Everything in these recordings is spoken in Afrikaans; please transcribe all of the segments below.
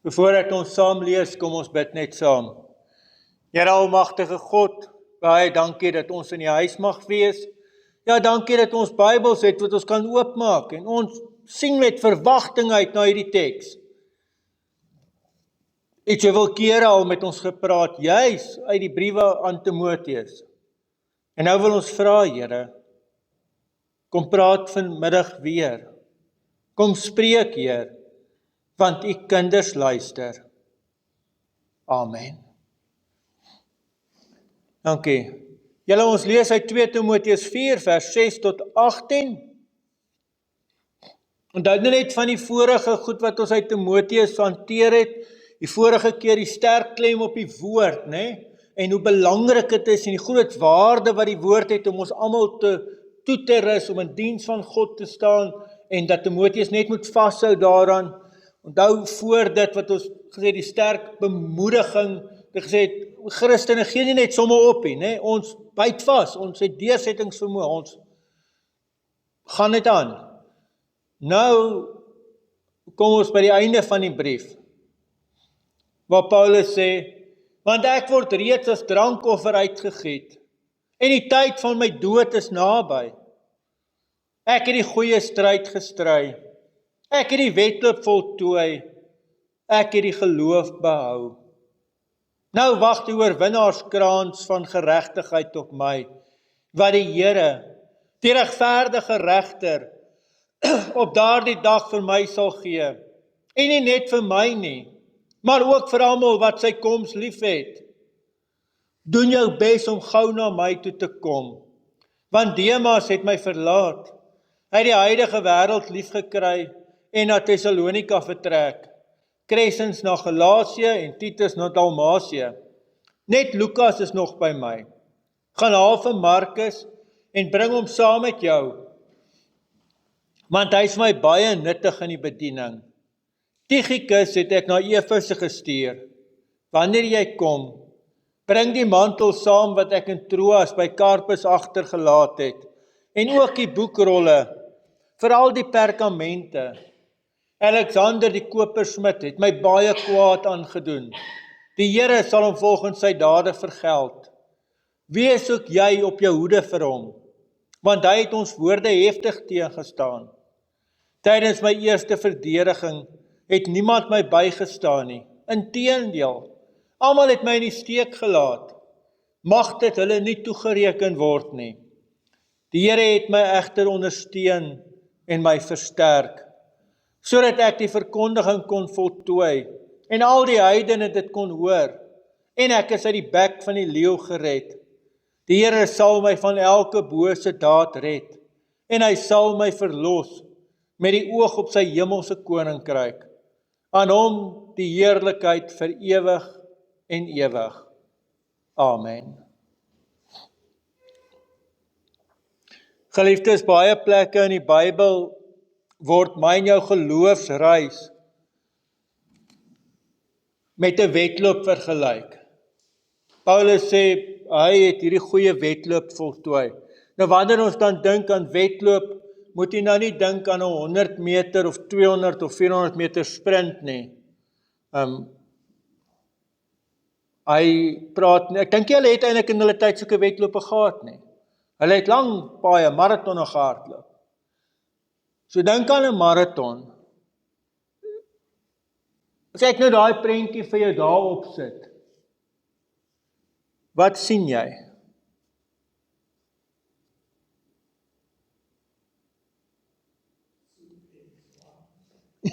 Voordat ons saam lees, kom ons bid net saam. Here almagtige God, baie dankie dat ons in die huis mag wees. Ja, dankie dat ons Bybels het wat ons kan oopmaak en ons sien met verwagting uit na hierdie teks. Het jy wel kere al met ons gepraat, juis uit die briewe aan Timoteus. En nou wil ons vra, Here, kom praat vanmiddag weer. Kom spreek, Heer, want u kinders luister. Amen. Dankie. Julle, ons lees uit 2 Timoteus 4 vers 6 tot 18. Onthou net van die vorige goed wat ons uit Timoteus hanteer het, die vorige keer die sterk klem op die woord, né? En hoe belangrik dit is en die groot waarde wat die woord het om ons almal toe te rus, om in diens van God te staan, en dat Timoteus net moet vashou daaraan. Onthou voor dit wat ons gesê, die sterk bemoediging, het gesê, Christene gee nie net sommer op nie, né? Ons byt vas, ons het deursettingsvermoë, ons gaan dit aan. Nou kom ons by die einde van die brief, waar Paulus sê, want ek word reeds as drankoffer uitgegiet, en die tyd van my dood is naby. Ek het die goeie stryd gestry, ek het die wedloop voltooi, ek het die geloof behou. Nou wag die oorwinnaarskrans van geregtigheid op my, wat die Here, die regverdige regter, op daardie dag vir my sal gee. En nie net vir my nie, maar ook vir almal wat sy koms liefhet. Doen jou bes om gou na my toe te kom, want Demas het my verlaat. Hy het die huidige wêreld liefgekry en na Thessalonika vertrek. Crescens na Galasië en Titus na Dalmasie. Net Lukas is nog by my. Gaan haal vir Markus en bring hom saam met jou, want hy is my baie nuttig in die bediening. Tychicus het ek na Efese gestuur. Wanneer jy kom, bring die mantel saam wat ek in Troas by Karpus agtergelaat het, en ook die boekrolle, veral die perkamente. Alexander die kopersmid het my baie kwaad aangedoen. Die Here sal hom volgens sy dade vergeld. Wees ook jy op jou hoede vir hom, want hy het ons woorde heftig teëngestaan. Tydens my eerste verdediging het niemand my bygestaan nie. Inteendeel, almal het my in die steek gelaat. Mag dit hulle nie toegereken word nie. Die Here het my egter ondersteun en my versterk, sodat ek die verkondiging kon voltooi, en al die heidene dit kon hoor, en ek is uit die bek van die leeu gered. Die Here sal my van elke bose daad red, en hy sal my verlos, met die oog op sy hemelse koninkryk. Aan hom die heerlikheid vir ewig en ewig. Amen. Geliefdes, baie plekke in die Bybel word my en jou geloofsreis met 'n wedloop vergelyk. Paulus sê, hy het hierdie goeie wedloop voltooi. Nou wanneer ons dan dink aan wedloop, moet jy nou nie dink aan 'n 100 meter of 200 of 400 meter sprint nie. Hy praat, ek dink jy hulle het eintlik in hulle tyd soeke wedlope gehad nie. Hulle het lang baie marathonne gehardloop. So dink aan 'n marathon. As ek nou daai prentjie vir jou daarop sit, wat sien jy?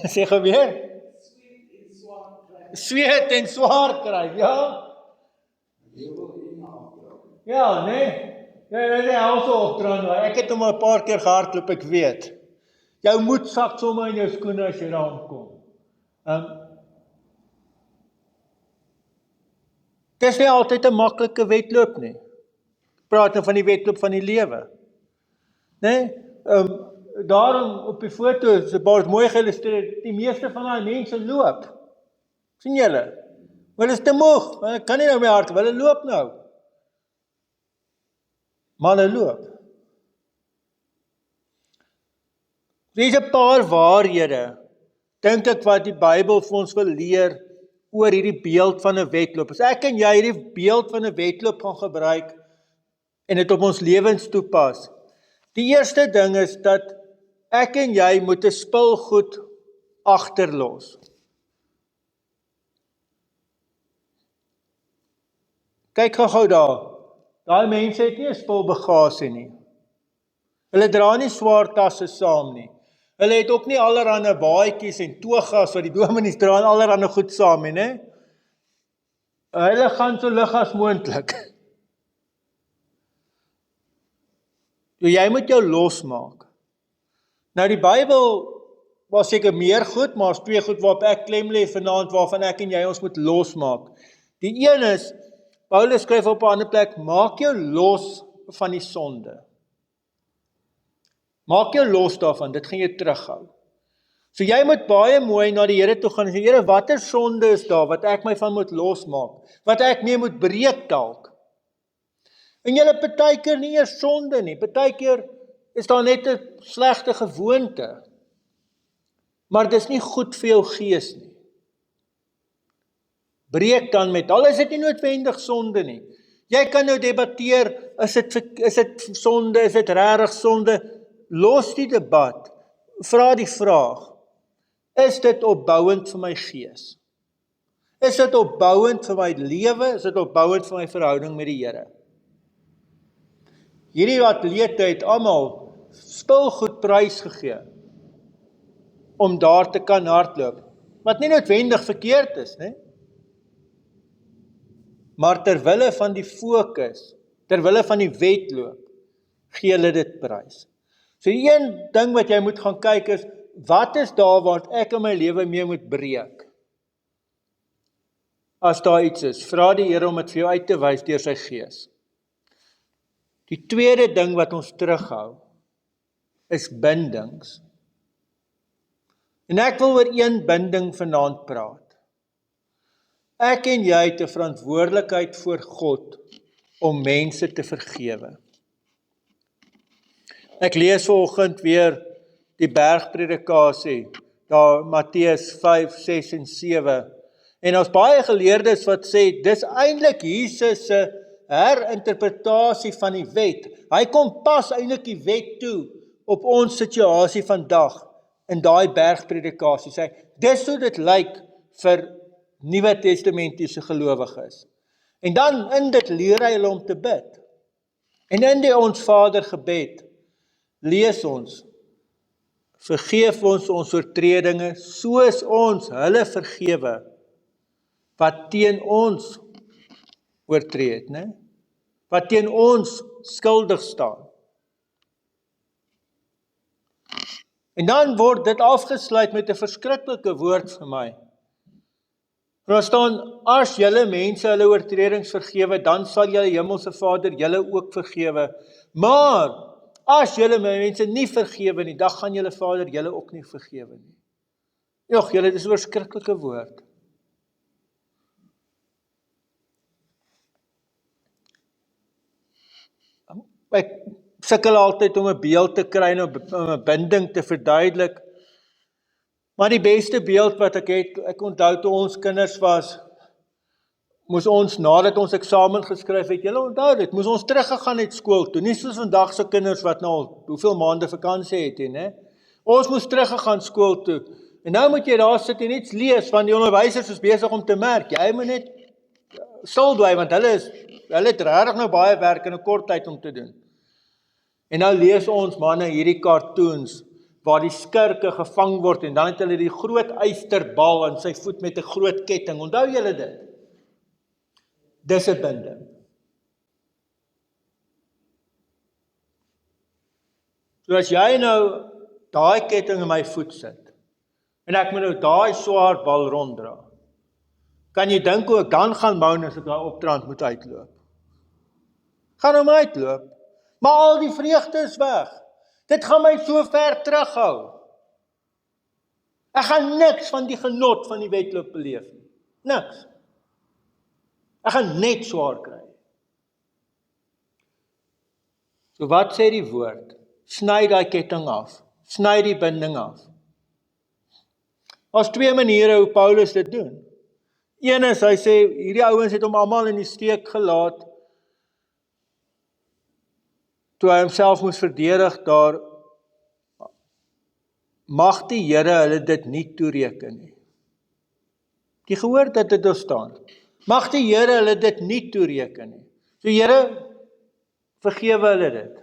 Sê gebeur? Sweet en swaar kry, ja? Ja, nee. Ja, dit is also opdraand. Ek het hom 'n paar keer gehardloop, ek weet. Jou moed sak sommer in jou skoene as jy daar aankom. Dit is nie altyd 'n maklike wedloop nie. Praat nou van die wedloop van die lewe. Nee? Daarom op die foto is dit baie mooi geïllustreer. Die meeste van daai mense loop. Sien julle? Maar hulle is te moeg. Hulle kan nie nou meer hardloop. Hulle loop nou. Maar hulle loop. Hier is 'n paar waarhede dink ek wat die Bybel vir ons wil leer oor hierdie beeld van 'n wedloop. As ek en jy hierdie beeld van 'n wedloop gaan gebruik en dit op ons lewens toepas, die eerste ding is dat ek en jy moet 'n spulgoed agterlos. Kyk gou daar. Daai mense het nie 'n spulbagasie nie. Hulle dra nie swaar tasse saam nie. Hulle het ook nie allerhande baadjies en togas wat die dominees dra en allerhande goed saam nie, né? Hulle gaan so lig as moontlik. Jy moet jou losmaak. Nou die Bybel was seker meer goed, maar is twee goed waarop ek klem lê vanaand waarvan ek en jy ons moet losmaak. Die een is, Paulus skryf op 'n ander plek, maak jou los van die sonde. Maak jou los daarvan, dit gaan jou terughou. So jy moet baie mooi na die Here toe gaan en sê, Here, watter sonde is daar wat ek my van moet losmaak? Wat ek mee moet breek dalk? En julle partykeer nie eers sonde nie, partykeer is daar net 'n slegte gewoonte. Maar dis nie goed vir jou gees nie. Breek dan met, al is dit nie noodwendig sonde nie. Jy kan nou debatteer, is dit sonde, is dit regtig sonde? Los die debat, vra die vraag, is dit opbouend vir my gees? Is dit opbouend vir my lewe? Is dit opbouend vir my verhouding met die Here? Hierdie atlete het almal spulgoed prys gegee om daar te kan hardloop, wat nie noodwendig verkeerd is, né? Maar terwille van die fokus, terwille van die wedloop, gee hulle dit prys. So die een ding wat jy moet gaan kyk is, wat is daar wat ek in my lewe mee moet breek? As daar iets is, vra die Here om dit vir jou uit te wys deur sy gees. Die tweede ding wat ons terughou, is bindings. En ek wil oor een binding vanaand praat. Ek en jy het 'n verantwoordelikheid voor God om mense te vergewe. Ek lees vanoggend weer die bergpredikasie, daar Matteus 5, 6 en 7. En ons baie geleerdes wat sê, dis eintlik Jesus se herinterpretasie van die wet. Hy kom pas eintlik die wet toe op ons situasie vandag in daai bergpredikasie. Sê, dis hoe dit lyk vir Nuwe Testamentiese gelowiges. En dan in dit leer hy hulle om te bid. En in die Ons Vader gebed lees ons, vergeef ons oortredinge, soos ons hulle vergewe, wat teen ons oortree het, né? Wat teen ons skuldig staan. En dan word dit afgesluit met 'n verskriklike woord vir my. Daar staan, as julle mense hulle oortredings vergewe, dan sal julle hemelse Vader julle ook vergewe. Maar as julle mense nie vergewe nie, dan gaan julle Vader julle ook nie vergewe nie. Jogg, julle, dis 'n verskriklike woord. Ek sukkel altyd om 'n beeld te kry en om 'n binding te verduidelik. Maar die beste beeld wat ek het, ek onthou toe ons kinders was, moes ons nadat ons eksamen geskryf het, julle onthou dit, moes ons teruggegaan het skool toe, nie soos vandag se kinders wat nou al hoeveel maande vakansie het, hè? Ons moes teruggegaan skool toe. En nou moet jy daar sit en iets lees, want die onderwysers is besig om te merk, jy moet net stil bly, want hulle het regtig nou baie werk in 'n kort tyd om te doen. En nou lees ons manne hierdie cartoons, waar die skurke gevang word, en dan het hulle die groot eysterbal aan sy voet met 'n groot ketting. Onthou julle dit? Dis 'n binding. So as jy nou daai ketting in my voet sit, en ek moet nou daai swaar bal ronddra, kan jy dink hoe ek dan gaan bou as ek daai opdraand moet uitloop? Gaan hom uitloop, maar al die vreugde is weg. Dit gaan my so ver terughou. Ek gaan niks van die genot van die wedloop beleef nie. Niks. Ek gaan net swaar kry. So wat sê die woord? Sny daai ketting af. Sny die binding af. Daar's twee maniere hoe Paulus dit doen. Een is, hy sê, hierdie ouens het hom almal in die steek gelaat, toe hy homself moes verdedig daar, mag die Here hulle dit nie toereken nie. Jy gehoor dat dit daar staan. Mag die Here hulle dit nie toereken nie. So Here, vergewe hulle dit.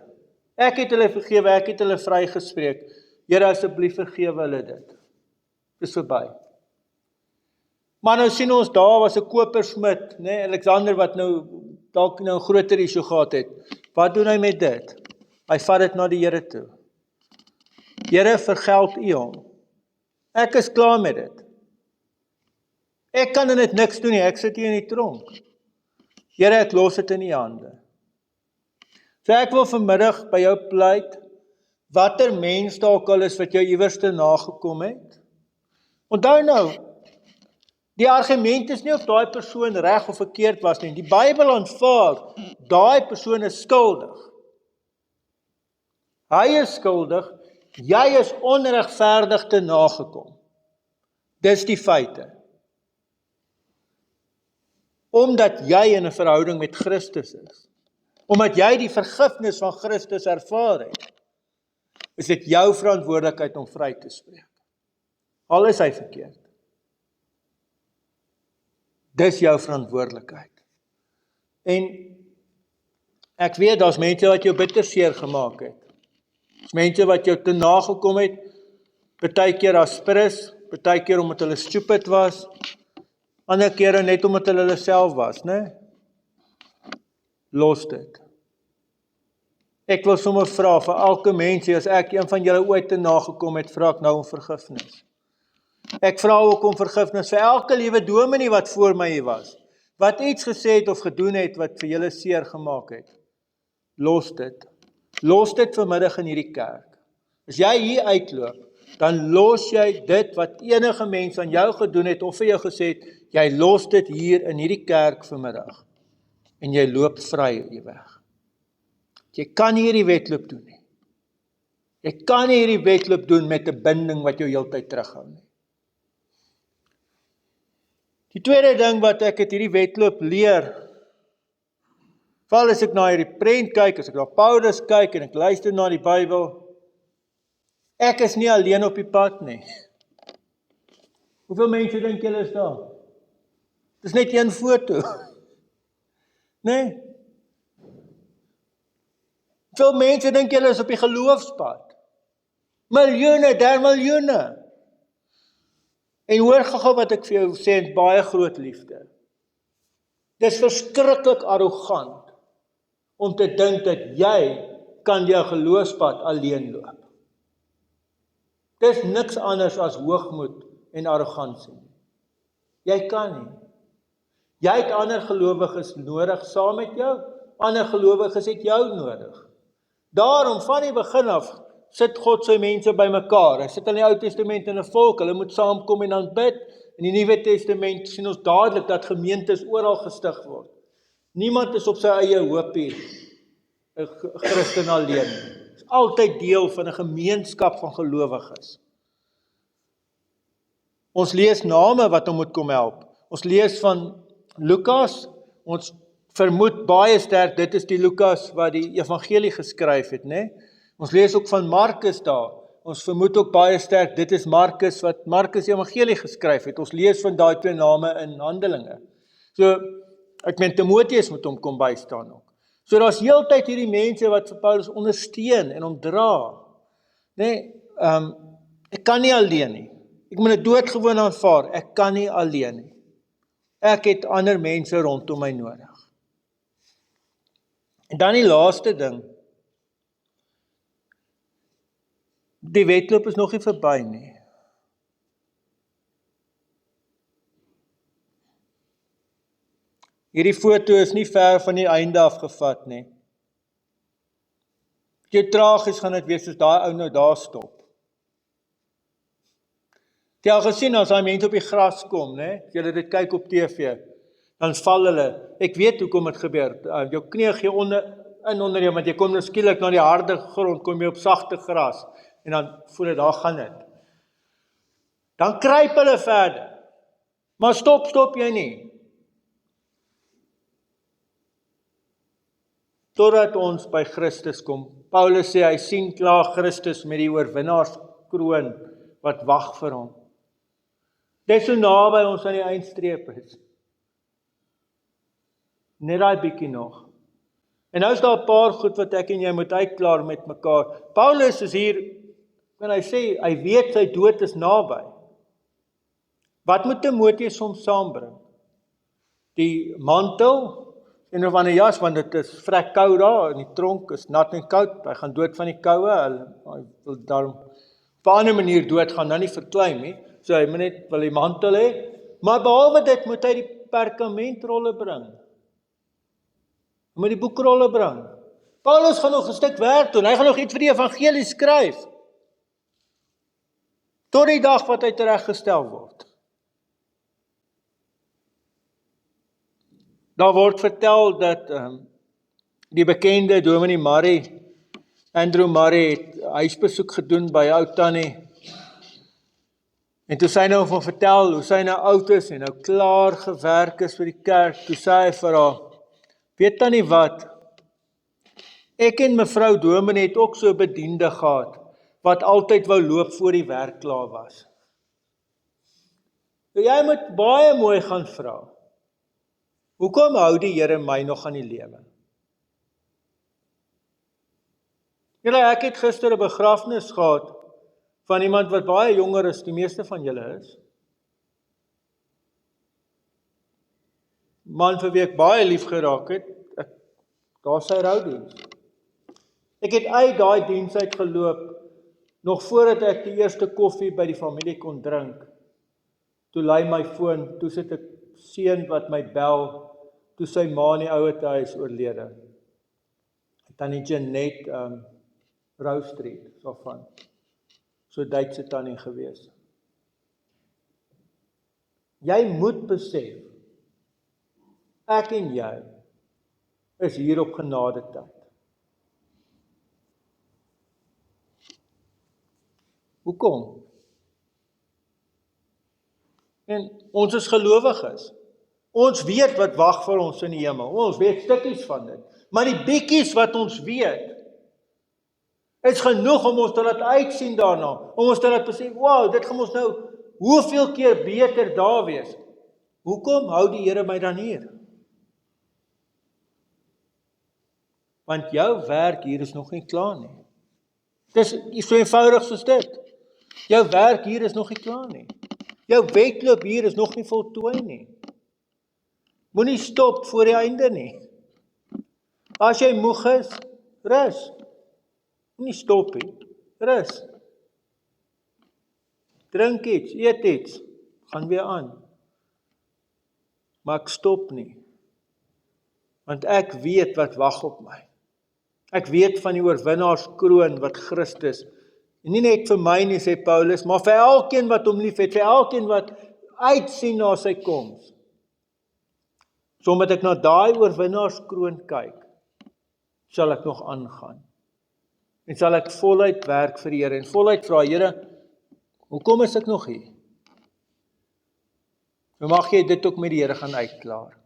Ek het hulle vergewe, ek het hulle vrygespreek. Here, asseblief vergewe hulle dit. Dis verby. Maar nou sien ons, daar was 'n kopersmid, né, Alexander wat nou dalk nou 'n groter issue gehad het. Wat doen hy met dit? Hy vat dit na die Here toe. Here, vergeld U hom. Ek is klaar met dit. Ek kan in dit niks doen nie, ek sit hier in die tronk. Here, ek los dit in U hande. So ek wil vanmiddag by jou pleit, watter mens dalk al is wat jou iewerste nagekom het. Onthou nou, die argument is nie of daai persoon reg of verkeerd was nie. Die Bybel aanvaar, daai persoon is skuldig. Hy is skuldig, jy is onregverdig te nagekom. Dis die feite. Omdat jy in 'n verhouding met Christus is, omdat jy die vergifnis van Christus ervaar het, is dit jou verantwoordelikheid om vry te spreek. Al is hy verkeerd. Dis jou verantwoordelikheid. En ek weet, daar's mense wat jou bitter seer gemaak het. Daar's mense wat jou te nagekom het, partykeer as prins, partykeer omdat hulle stupid was, ander kere net omdat hulle self was, né? Los dit. Ek wil sommer vra vir elke mens, as ek een van julle ooit te nagekom het, vra ek nou om vergifnis. Ek vra ook om vergifnis vir elke liewe dominee wat voor my hier was, wat iets gesê het of gedoen het wat vir julle seer gemaak het. Los dit. Los dit vanmiddag in hierdie kerk. As jy hier uitloop, dan los jy dit wat enige mens aan jou gedoen het of vir jou gesê het, jy los dit hier in hierdie kerk vanmiddag. En jy loop vry hier weg. Jy kan nie hierdie wedloop doen nie. Jy kan nie hierdie wedloop doen met 'n binding wat jou heeltyd terughou nie. Die tweede ding wat ek het hierdie wedloop leer, veral as ek na hierdie prent kyk, as ek na Paulus kyk en ek luister na die Bybel, ek is nie alleen op die pad nie. Hoeveel mense dink julle is daar? Dis net een foto. Nee. Hoeveel mense dink julle is op die geloofspad? Miljoene, der miljoene. En hoor gou wat ek vir jou sê, en baie groot liefde. Dis verskriklik arrogant om te dink dat jy kan jou geloofspad alleen loop. Dis niks anders as hoogmoed en arrogansie. Jy kan nie. Jy het ander gelowiges nodig saam met jou, ander gelowiges het jou nodig. Daarom van die begin af sit God sy mense bymekaar. Hy sit in die Ou Testament in 'n volk, hulle moet saamkom en dan bid. In die Nuwe Testament sien ons dadelik dat gemeentes oral gestig word. Niemand is op sy eie hoopie 'n Christen alleen. Dit is altyd deel van 'n gemeenskap van gelowiges. Ons lees name wat hom moet kom help. Ons lees van Lukas, ons vermoed baie sterk, dit is die Lukas wat die evangelie geskryf het, né? Ons lees ook van Markus daar. Ons vermoed ook baie sterk, dit is Markus wat Markus evangelie geskryf het. Ons lees van daai twee name in Handelinge. So, ek meen Timoteus moet hom kom bystaan ook. So daar's heeltyd hierdie mense wat vir Paulus ondersteun en hom dra. Nee, ek kan nie alleen nie. Ek moet dit doodgewoon aanvaar, ek kan nie alleen nie. Ek het ander mense rondom my nodig. En dan die laaste ding. Die wedloop is nog nie verby nie. Hierdie foto is nie ver van die einde afgevat nie. Jy tragies gaan dit wees soos daai ou nou daar stop. Jy al gesien as daai mense op die gras kom, né? As jy dit kyk op TV, dan val hulle. Ek weet hoekom dit gebeur. Jou knie gee onder jou, want jy kom nou skielik na die harde grond, kom jy op sagte gras en dan voel jy daar gaan dit. Dan kruip hulle verder. Maar stop jy nie. Totdat ons by Christus kom. Paulus sê, hy sien klaar Christus met die oorwinnaarskroon wat wag vir hom. Dit is so naby ons aan die eindstreep is. Net daai bietjie nog. En nou is daar 'n paar goed wat ek en jy moet uitklaar met mekaar. Paulus is hier, en hy sê, hy weet sy dood is naby. Wat moet Timoteus soms saambring? Die mantel, en of aan 'n jas, want dit is vrek koud daar, in die tronk is nat en koud, hy gaan dood van die koue, hy wil daarom op 'n ander manier dood gaan, nou nie verkleim nie, so hy moet net wil die mantel hê, maar behalwe dit moet hy die perkamentrolle bring. Hy moet die boekrolle bring. Paulus gaan nog 'n stuk werk doen, hy gaan nog iets vir die evangelie skryf, tot die dag wat hy tereggestel word. Daar word vertel dat die bekende dominee Murray, Andrew Murray, het huisbesoek gedoen by ou tannie. En toe sy nou van vertel hoe sy nou oud is en nou klaar gewerk is vir die kerk, toe sê hy vir haar, weet tannie wat, ek en mevrou dominee het ook so 'n bediende gehad, wat altyd wou loop voor die werk klaar was. So jy moet baie mooi gaan vra, hoekom hou die Here my nog aan die lewe? Ek het gister 'n begrafnis gehad van iemand wat baie jonger is, die meeste van julle is. Man vir wie ek baie lief geraak het, daar sy roudiens. Ek het uit daai diens uit geloop, nog voordat ek die eerste koffie by die familie kon drink. Toe lui my foon, toe sit ek seun wat my bel, toe sy ma in die ouete huis oorlede. Tannie Jeanette, Rose Street, so van. So Duitse tannie gewees. Jy moet besef, ek en jy is hier op genade tyd. Hoekom? En ons is gelowiges. Ons weet wat wag vir ons in die hemel. Ons weet stukkies van dit. Maar die bietjies wat ons weet, is genoeg om ons te laat uitsien daarna. Om ons te laat besef, wow, dit gaan ons nou hoeveel keer beter daar wees. Hoekom hou die Here my dan hier? Want jou werk hier is nog nie klaar nie. Dis so eenvoudig soos dit. Jou werk hier is nog nie klaar nie. Jou wedloop hier is nog nie voltooi nie. Moenie stop voor die einde nie. As jy moeg is, rus. Moenie stop nie. Rus. Drink iets, eet iets, gaan weer aan. Maar ek stop nie. Want ek weet wat wag op my. Ek weet van die oorwinnaarskroon wat Christus, en nie net vir my nie, sê Paulus, maar vir elkeen wat hom lief het, vir elkeen wat uitsien na sy koms. So omdat ek na daai oorwinnaarskroon kyk, sal ek nog aangaan. En sal ek voluit werk vir die Here, en voluit vra, Here, hoekom is ek nog hier? So mag jy dit ook met die Here gaan uitklaar.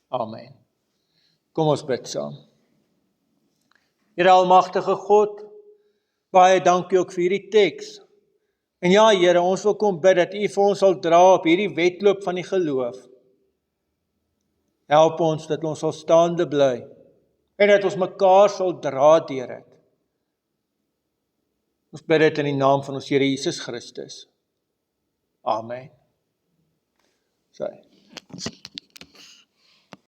Amen. Kom ons bid saam. Here almagtige God, baie dankie ook vir hierdie teks. En ja, Here, ons wil kom bid dat U vir ons sal dra op hierdie wedloop van die geloof. Help ons dat ons sal staande bly en dat ons mekaar sal dra deur dit. Ons bid dit in die naam van ons Here Jesus Christus. Amen. Sorry.